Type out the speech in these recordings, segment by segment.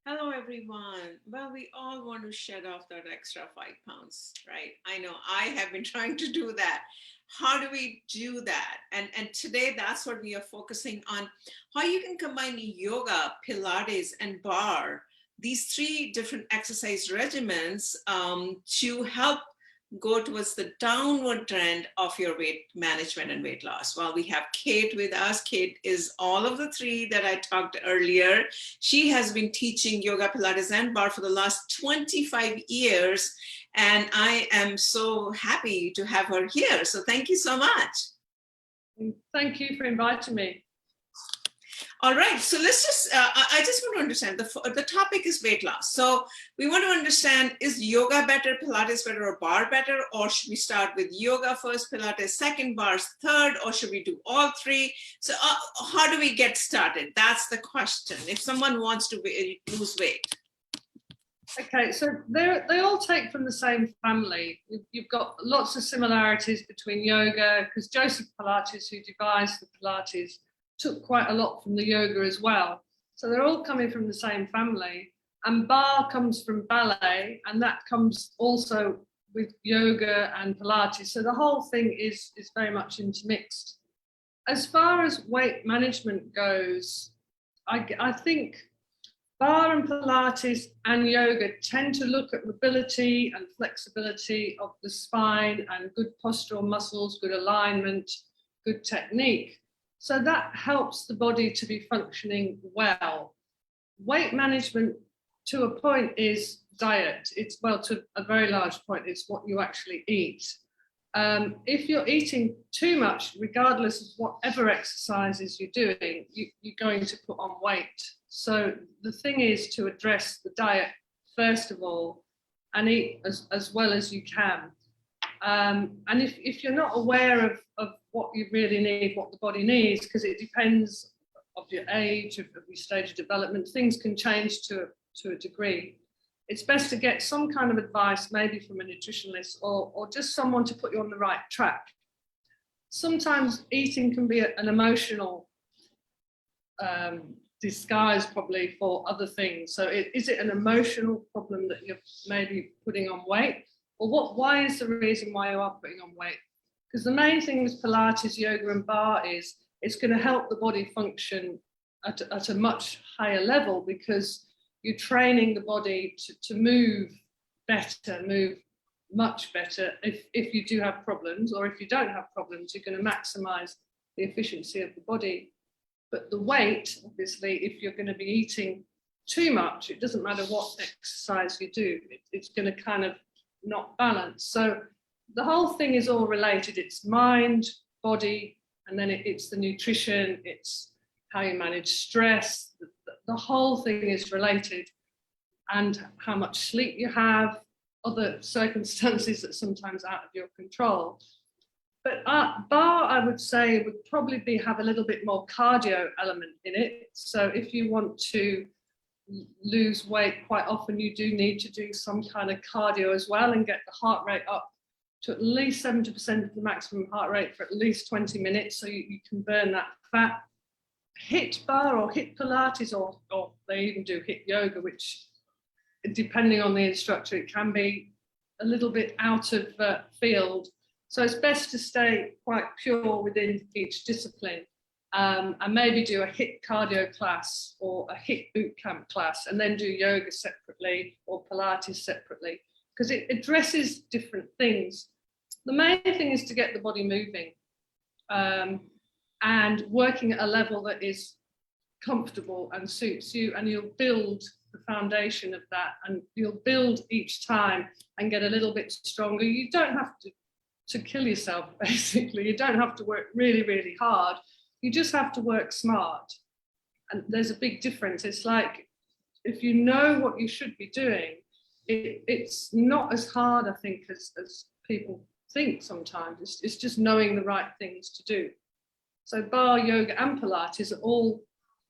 Hello, everyone. Well, we all want to shed off that extra 5 pounds, right? I know I have been trying to do that. How do we do that? And today, that's what we are focusing on, how you can combine yoga, Pilates, and barre, these three different exercise regimens to help go towards the downward trend of your weight management and weight loss. Well, we have Kate with us. Kate is all of the three that I talked earlier. She has been teaching yoga, Pilates, and barre for the last 25 years. And I am so happy to have her here. So thank you so much. Thank you for inviting me. All right, so let's just, I just want to understand, the topic is weight loss. So we want to understand, is yoga better, Pilates better, or barre better? Or should we start with yoga first, Pilates second, barre third, or should we do all three? So how do we get started? That's the question, if someone wants to lose weight. Okay, so they all take from the same family. You've got lots of similarities between yoga, because Joseph Pilates, who devised the Pilates, took quite a lot from the yoga as well. So they're all coming from the same family. And barre comes from ballet, and that comes also with yoga and Pilates. So the whole thing is very much intermixed. As far as weight management goes, I think barre and Pilates and yoga tend to look at mobility and flexibility of the spine and good postural muscles, good alignment, good technique. So that helps the body to be functioning well. Weight management, to a point, is diet. To a very large point, it's what you actually eat. If you're eating too much, regardless of whatever exercises you're doing, you're going to put on weight. So the thing is to address the diet first of all and eat as well as you can. And if you're not aware of what you really need, what the body needs, because it depends of your age, of your stage of development, things can change to a degree. It's best to get some kind of advice, maybe from a nutritionist or just someone to put you on the right track. Sometimes eating can be an emotional disguise probably for other things. So is it an emotional problem that you're maybe putting on weight? Or why is the reason why you are putting on weight? Because the main thing with Pilates, yoga and barre is it's going to help the body function at a much higher level, because you're training the body to move better, move much better. If you do have problems, or if you don't have problems, you're going to maximize the efficiency of the body. But the weight, obviously, if you're going to be eating too much, it doesn't matter what exercise you do, it's going to kind of not balance. So the whole thing is all related. It's mind, body, and then it's the nutrition, it's how you manage stress. The whole thing is related, and how much sleep you have, other circumstances that sometimes out of your control. But barre, I would say, would probably have a little bit more cardio element in it. So if you want to lose weight, quite often you do need to do some kind of cardio as well and get the heart rate up to at least 70% of the maximum heart rate for at least 20 minutes, so you can burn that fat. HIIT barre or HIIT Pilates, or they even do HIIT yoga, which, depending on the instructor, it can be a little bit out of field. So it's best to stay quite pure within each discipline, and maybe do a HIIT cardio class or a HIIT boot camp class, and then do yoga separately or Pilates separately, because it addresses different things. The main thing is to get the body moving and working at a level that is comfortable and suits you, and you'll build the foundation of that, and you'll build each time and get a little bit stronger. You don't have to kill yourself, basically. You don't have to work really, really hard. You just have to work smart. And there's a big difference. It's like, if you know what you should be doing, it's not as hard, I think, as people think sometimes. It's just knowing the right things to do. So barre, yoga and Pilates are all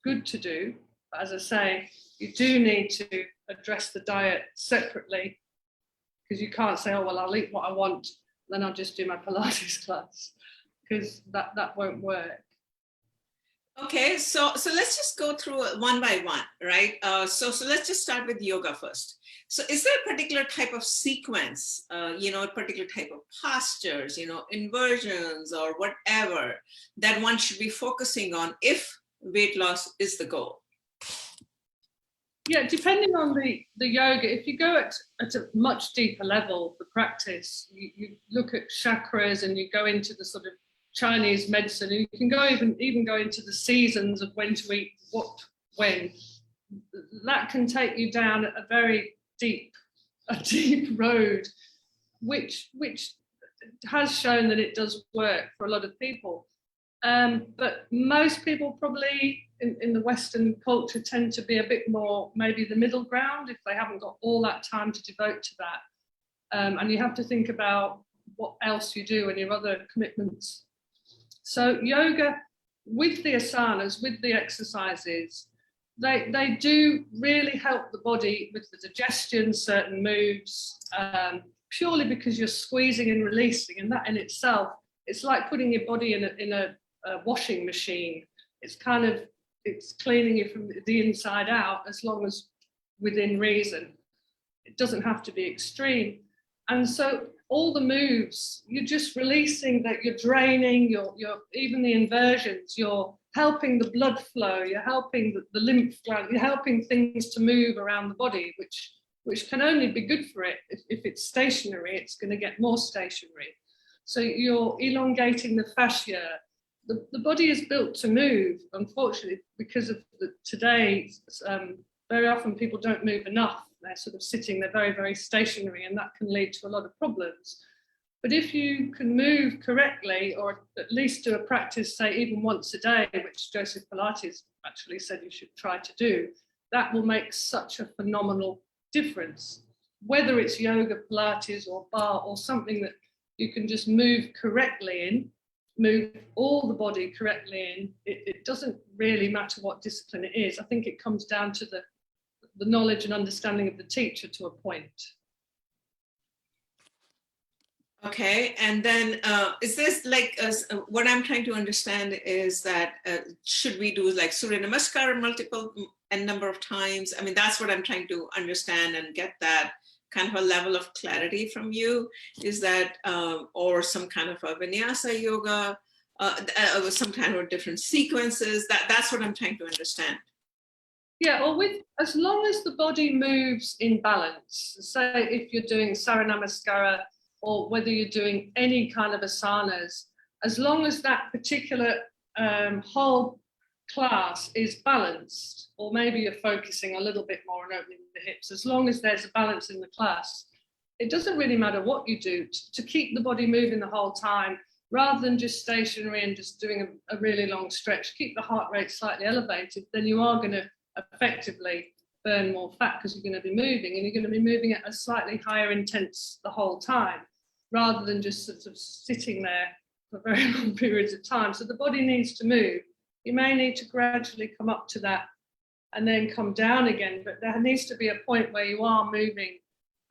good to do. But as I say, you do need to address the diet separately, because you can't say, oh, well, I'll eat what I want, then I'll just do my Pilates class, because that won't work. Okay, so let's just go through it one by one, right? So let's just start with yoga first. So is there a particular type of sequence, a particular type of postures, inversions or whatever that one should be focusing on if weight loss is the goal? Yeah, depending on the yoga, if you go at a much deeper level, the practice, you look at chakras and you go into the sort of Chinese medicine, and you can go even go into the seasons of when to eat what when. That can take you down a very deep road, which has shown that it does work for a lot of people. But most people probably in the Western culture tend to be a bit more maybe the middle ground if they haven't got all that time to devote to that. And you have to think about what else you do and your other commitments. So yoga with the asanas, with the exercises, they do really help the body with the digestion, certain moves, purely because you're squeezing and releasing, and that in itself, it's like putting your body in a washing machine. It's cleaning you from the inside out, as long as within reason. It doesn't have to be extreme. And so all the moves, you're just releasing, that you're draining, you're even the inversions, you're helping the blood flow, you're helping the lymph gland, you're helping things to move around the body, which can only be good for it. If it's stationary, it's going to get more stationary. So you're elongating the fascia. The body is built to move, unfortunately, because of today, very often people don't move enough. They're sort of sitting, they're very, very stationary, and that can lead to a lot of problems. But if you can move correctly, or at least do a practice, say even once a day, which Joseph Pilates actually said you should try to do, that will make such a phenomenal difference. Whether it's yoga, Pilates, or barre, or something that you can just move correctly in, move all the body correctly in, it doesn't really matter what discipline it is. I think it comes down to the knowledge and understanding of the teacher to a point. Okay, and then is this like what I'm trying to understand is that should we do like Surya Namaskar multiple and number of times? I mean, that's what I'm trying to understand and get that kind of a level of clarity from you. Is that or some kind of a vinyasa yoga, some kind of different sequences? That's what I'm trying to understand. Yeah, or as long as the body moves in balance. Say if you're doing Surya Namaskara, or whether you're doing any kind of asanas, as long as that particular whole class is balanced, or maybe you're focusing a little bit more on opening the hips, as long as there's a balance in the class, it doesn't really matter what you do to keep the body moving the whole time, rather than just stationary and just doing a really long stretch. Keep the heart rate slightly elevated, then you are going to effectively burn more fat, because you're going to be moving, and you're going to be moving at a slightly higher intense the whole time, rather than just sort of sitting there for very long periods of time. So the body needs to move. You may need to gradually come up to that and then come down again, but there needs to be a point where you are moving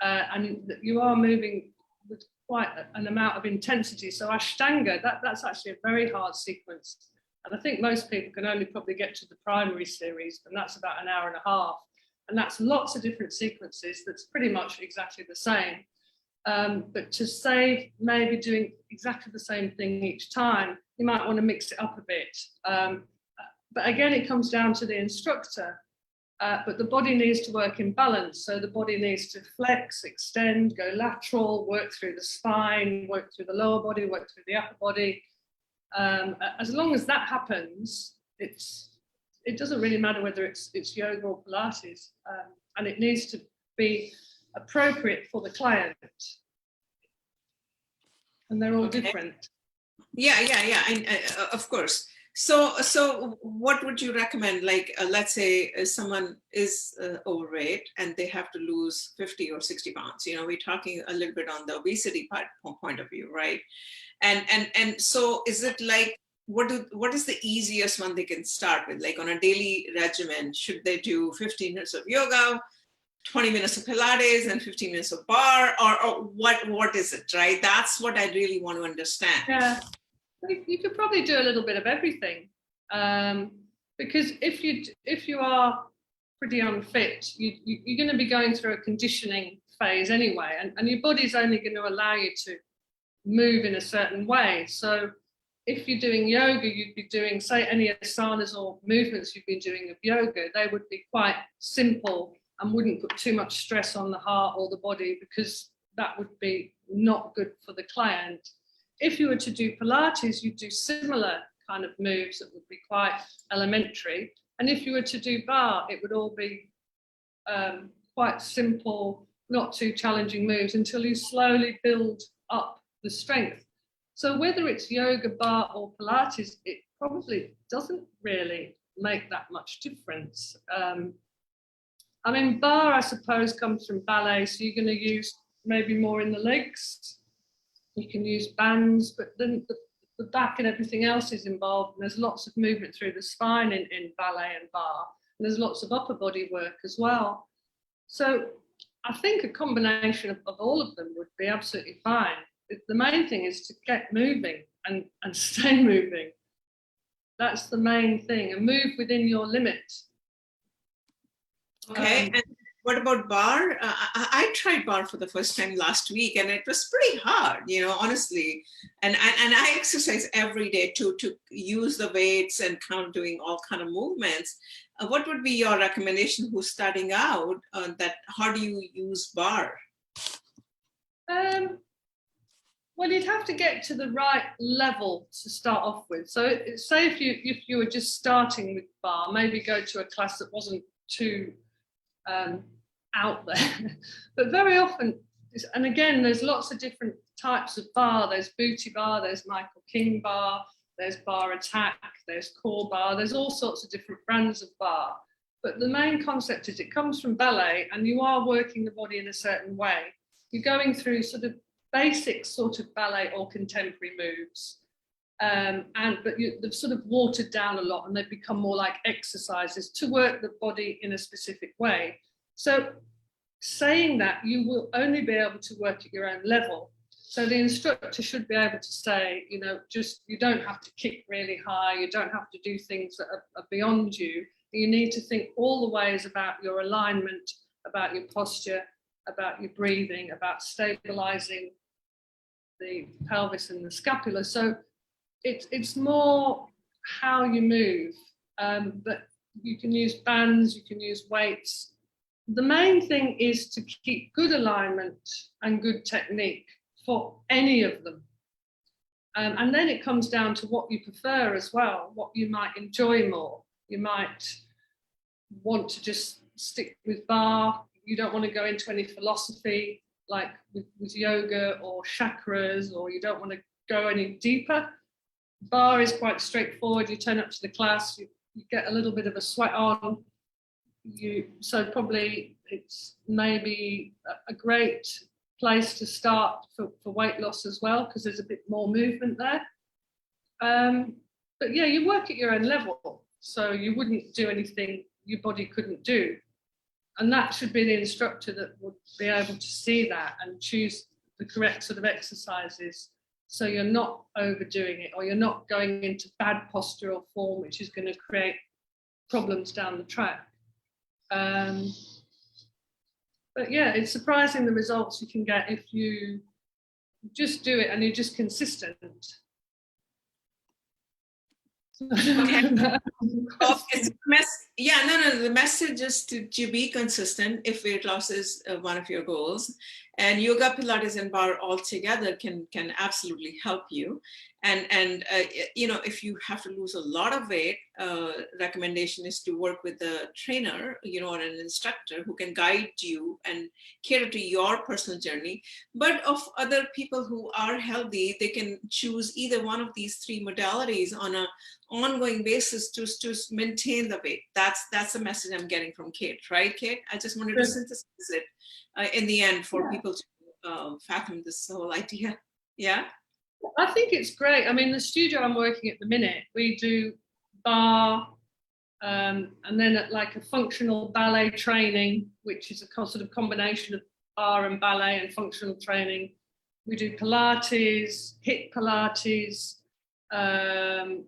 and you are moving with quite an amount of intensity. So Ashtanga, that's actually a very hard sequence. And I think most people can only probably get to the primary series, and that's about an hour and a half. And that's lots of different sequences that's pretty much exactly the same. But to save maybe doing exactly the same thing each time, you might want to mix it up a bit. But again, it comes down to the instructor. But the body needs to work in balance. So the body needs to flex, extend, go lateral, work through the spine, work through the lower body, work through the upper body. As long as that happens, it doesn't really matter whether it's yoga or Pilates, and it needs to be appropriate for the client, and they're all different. Yeah, of course. So what would you recommend? Like, let's say someone is overweight and they have to lose 50 or 60 pounds. We're talking a little bit on the obesity point of view, right? And so is it like, what is the easiest one they can start with? Like on a daily regimen, should they do 15 minutes of yoga, 20 minutes of Pilates, and 15 minutes of barre, or what is it, right? That's what I really want to understand. Yeah, you could probably do a little bit of everything. Because if you are pretty unfit, you're going to be going through a conditioning phase anyway, and your body's only going to allow you to move in a certain way. So if you're doing yoga, you'd be doing, say, any asanas or movements you've been doing of yoga, they would be quite simple and wouldn't put too much stress on the heart or the body, because that would be not good for the client. If you were to do Pilates, you'd do similar kind of moves that would be quite elementary. And if you were to do barre, it would all be quite simple, not too challenging moves until you slowly build up the strength. So whether it's yoga, barre or Pilates, it probably doesn't really make that much difference. I mean, barre, I suppose, comes from ballet, so you're going to use maybe more in the legs. You can use bands, but then the back and everything else is involved. And there's lots of movement through the spine in ballet and barre. And there's lots of upper body work as well. So I think a combination of all of them would be absolutely fine. The main thing is to get moving and stay moving. That's the main thing, and move within your limit. Okay, and what about barre? I tried barre for the first time last week, and it was pretty hard, you know, honestly. And I exercise every day to use the weights and kind of doing all kind of movements. What would be your recommendation who's starting out that how do you use barre? Well, you'd have to get to the right level to start off with. So say if you were just starting with barre, maybe go to a class that wasn't too out there. But very often, and again, there's lots of different types of barre. There's booty barre, there's Michael King barre, there's barre attack, there's core barre, there's all sorts of different brands of barre. But the main concept is it comes from ballet, and you are working the body in a certain way. You're going through sort of basic sort of ballet or contemporary moves, but they've sort of watered down a lot, and they've become more like exercises to work the body in a specific way. So saying that, you will only be able to work at your own level. So the instructor should be able to say, you know, just, you don't have to kick really high, you don't have to do things that are beyond you. You need to think all the ways about your alignment, about your posture, about your breathing, about stabilizing the pelvis and the scapula. So it's more how you move, but you can use bands, you can use weights. The main thing is to keep good alignment and good technique for any of them. And then it comes down to what you prefer as well, what you might enjoy more. You might want to just stick with barre. You don't want to go into any philosophy like with yoga or chakras, or you don't want to go any deeper. Barre is quite straightforward. You turn up to the class, you get a little bit of a sweat on. So probably it's maybe a great place to start for weight loss as well, because there's a bit more movement there. But yeah, you work at your own level, so you wouldn't do anything your body couldn't do. And that should be the instructor that would be able to see that and choose the correct sort of exercises, so you're not overdoing it, or you're not going into bad postural form, which is going to create problems down the track. But yeah, it's surprising the results you can get if you just do it and you're just consistent. Okay. The message is to be consistent if weight loss is one of your goals, and yoga, Pilates, and barre all together can absolutely help you. And you know, if you have to lose a lot of weight, recommendation is to work with a trainer, you know, or an instructor who can guide you and cater to your personal journey. But of other people who are healthy, they can choose either one of these three modalities on an ongoing basis to maintain the weight. That's the message I'm getting from Kate, right, Kate? I just wanted to synthesize it in the end for people to fathom this whole idea. Yeah. I think it's great. I mean, the studio I'm working at the minute, we do barre, and then like a functional ballet training, which is a sort of combination of barre and ballet and functional training. We do Pilates, HIIT Pilates,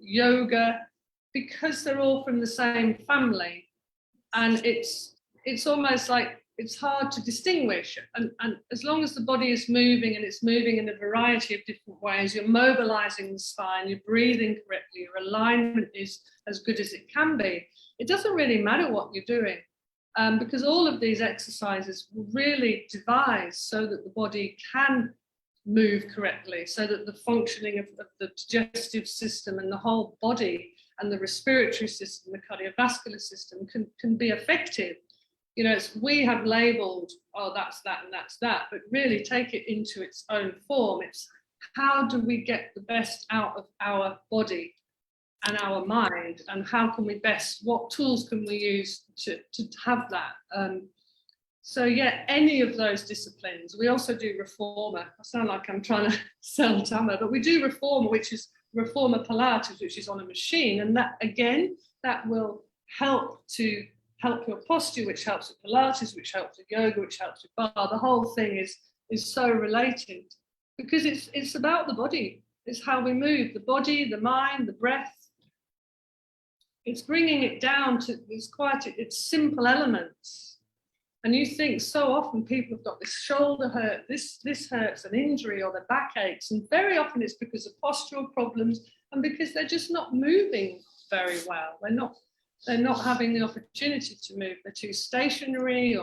yoga, because they're all from the same family, and it's almost like it's hard to distinguish. And as long as the body is moving, and it's moving in a variety of different ways, you're mobilizing the spine, you're breathing correctly, your alignment is as good as it can be, it doesn't really matter what you're doing, because all of these exercises will really devise so that the body can move correctly, so that the functioning of the digestive system and the whole body and the respiratory system, the cardiovascular system can be effective. You know, we have labeled, oh, that's that and that's that, but really take it into its own form. It's how do we get the best out of our body and our mind, and how can we best, what tools can we use to have that? So yeah, any of those disciplines. We also do reformer. I sound like I'm trying to sell Tama, but we do reformer, which is reformer Pilates, which is on a machine, and that again, that will help your posture, which helps with Pilates, which helps with yoga, which helps with barre. The whole thing is so related, because it's about the body. It's how we move, the body, the mind, the breath. It's bringing it down to it's simple elements. And you think so often people have got this shoulder hurt, this hurts, an injury, or their back aches, and very often it's because of postural problems and because they're just not moving very well. They're not having the opportunity to move. They're too stationary,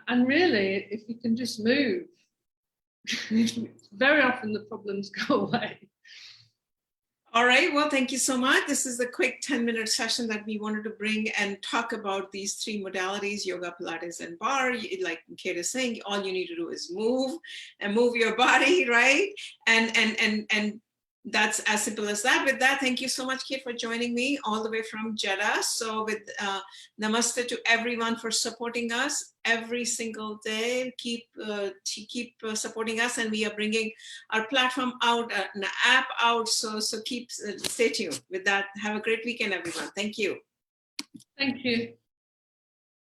and really, if you can just move, very often the problems go away. All right, well, thank you so much. This is a quick 10-minute session that we wanted to bring and talk about these three modalities, yoga, Pilates, and barre. Like Kate is saying, all you need to do is move and move your body, right? And that's as simple as that. With that, thank you so much, Kate, for joining me all the way from Jeddah. So with namaste to everyone for supporting us every single day. Keep supporting us, and we are bringing our platform out, an app out. So stay tuned. With that, have a great weekend, everyone. Thank you. Thank you.